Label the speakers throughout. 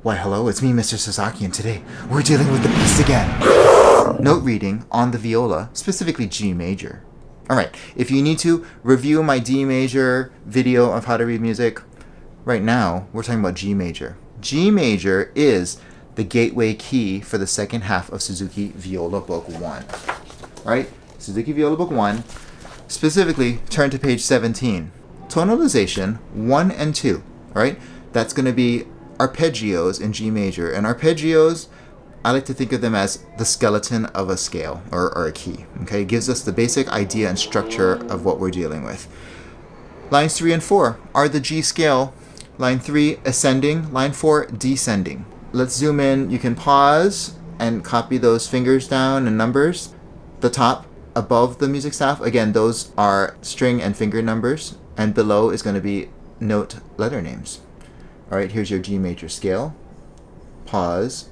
Speaker 1: Why hello, it's me, MrSasaki, and today we're dealing with the beast again. Note reading on the viola, specifically G major. Alright, if you need to review my D major video of how to read music, right now we're talking about G major. G major is the gateway key for the second half of Suzuki Viola Book 1. Right? Suzuki Viola Book 1, specifically turn to page 17. Tonalization 1 and 2, right? That's going to be arpeggios in G major. And arpeggios, I like to think of them as the skeleton of a scale or a key. Okay, it gives us the basic idea and structure of what we're dealing with. Lines 3 and 4 are the G scale. Line 3 ascending, line 4 descending. Let's zoom in. You can pause and copy those fingers down and numbers. The top above the music staff, again, those are string and finger numbers, and below is going to be note letter names. All right, here's your G major scale. Pause,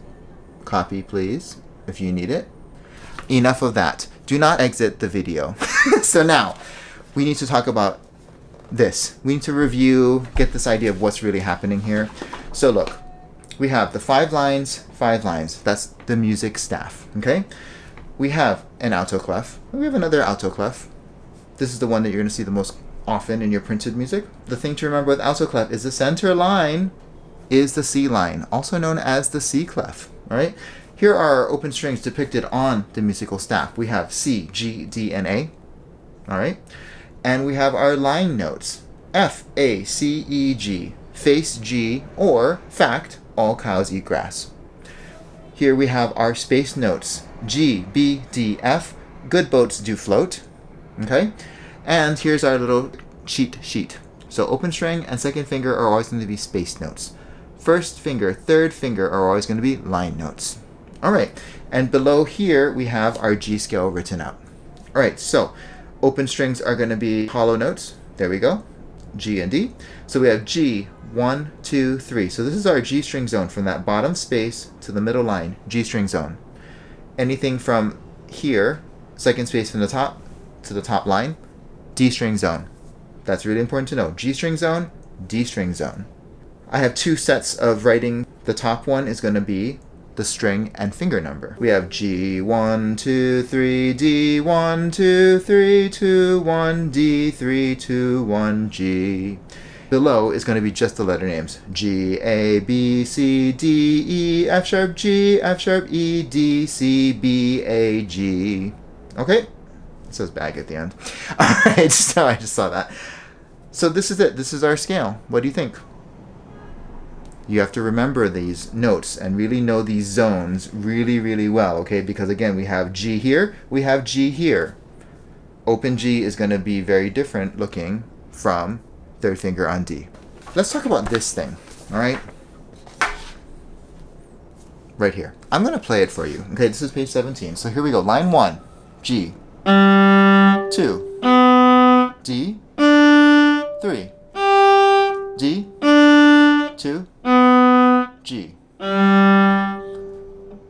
Speaker 1: copy please, if you need it. Enough of that. Do not exit the video. So now, we need to talk about this. We need to review, get this idea of what's really happening here. So look, we have the 5 lines, 5 lines. That's the music staff, okay? We have an alto clef. We have another alto clef. This is the one that you're going to see the most often in your printed music. The thing to remember with alto clef is the center line is the C line, also known as the C clef. All right. Here are our open strings depicted on the musical staff. We have C, G, D, and A. All right. And we have our line notes: F, A, C, E, G, face G, or fact, all cows eat grass. Here we have our space notes: G, B, D, F, good boats do float. Okay. And here's our little cheat sheet. So open string and second finger are always going to be space notes. First finger, third finger are always going to be line notes. All right. And below here, we have our G scale written out. All right. So open strings are going to be hollow notes. There we go. G and D. So we have G, 1, 2, 3. So this is our G string zone from that bottom space to the middle line, G string zone. Anything from here, second space from the top to the top line, D string zone. That's really important to know. G string zone, D string zone. I have 2 sets of writing. The top one is going to be the string and finger number. We have G, 1, 2, 3, D, 1, 2, 3, 2, 1, D, 3, 2, 1, G. Below is going to be just the letter names: G, A, B, C, D, E, F sharp, G, F sharp, E, D, C, B, A, G. Okay? It says bag at the end. All right, so I just saw that. So this is it. This is our scale. What do you think? You have to remember these notes and really know these zones really, really well, okay? Because again, we have G here, we have G here. Open G is going to be very different looking from third finger on D. Let's talk about this thing, all right? Right here. I'm going to play it for you. Okay, this is page 17. So here we go. Line 1, G. 2, D, 3, D, 2, G.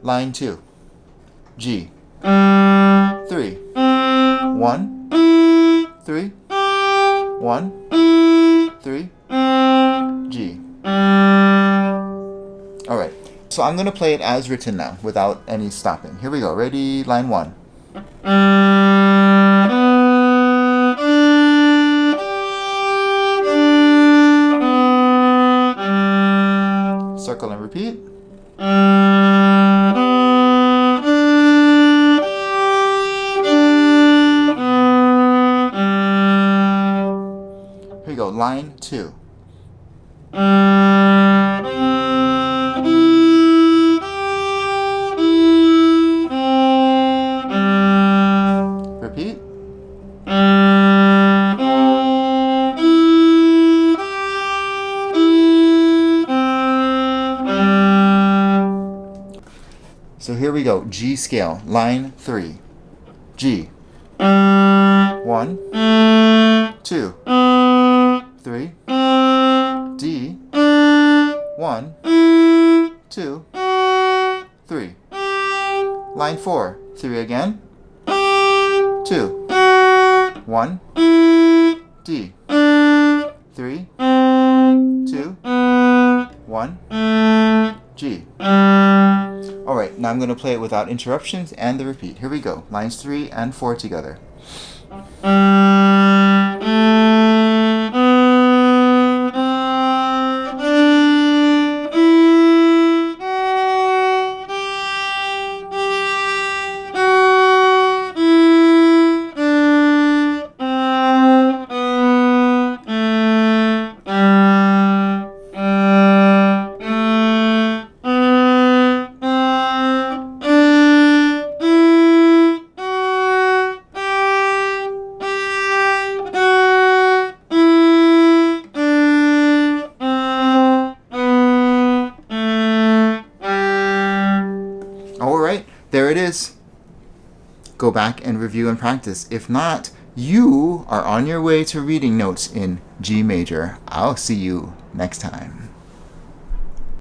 Speaker 1: Line 2, G, 3, 1, 3, 1, 3, G. All right, so I'm going to play it as written now without any stopping. Here we go. Ready? Line 1. Circle and repeat. Here we go. Line 2. Repeat. So here we go. G scale. Line 3. G. 1, 2, 3. D. 1, 2, 3. Line 4. 3 again. 2, 1, D. 3, 2, 1, G. Alright, now I'm going to play it without interruptions and the repeat. Here we go. Lines 3 and 4 together. Alright, there it is. Go back and review and practice. If not, you are on your way to reading notes in G major. I'll see you next time.